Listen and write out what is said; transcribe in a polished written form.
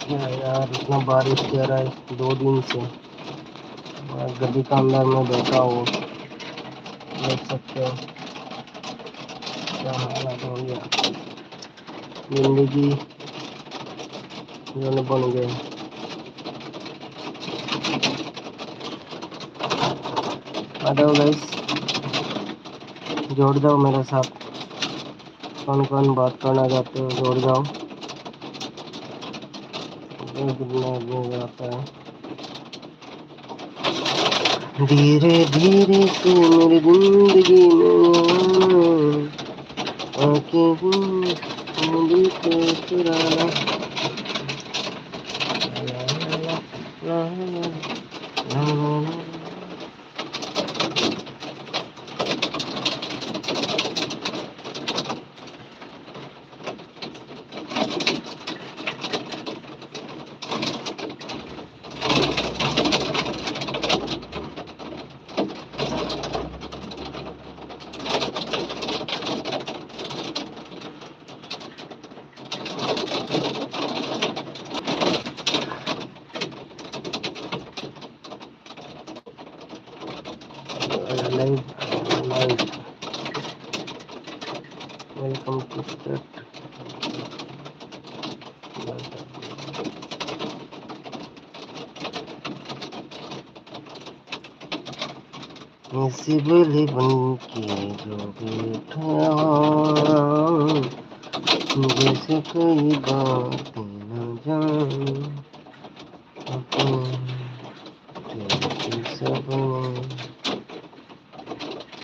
यार इतना बारिश दे रहा है 2 दिन से। मैं गड्डी के अंदर में बैठा हूँ, देख सकते हो क्या हालत हो गया। जिंदगी जोन बन गए। आ जाओ गाइस, जोड़ जाओ मेरे साथ। कौन कौन बात करना चाहते हो जोड़ जाओ। कितना आता है। धीरे धीरे तू मेरी जिंदगी में आके दिल को चुराना। ला ला ला ला ला ला। Live, live. Welcome to that. Sibley बन के जो बैठा जैसे कोई बात न जान। सब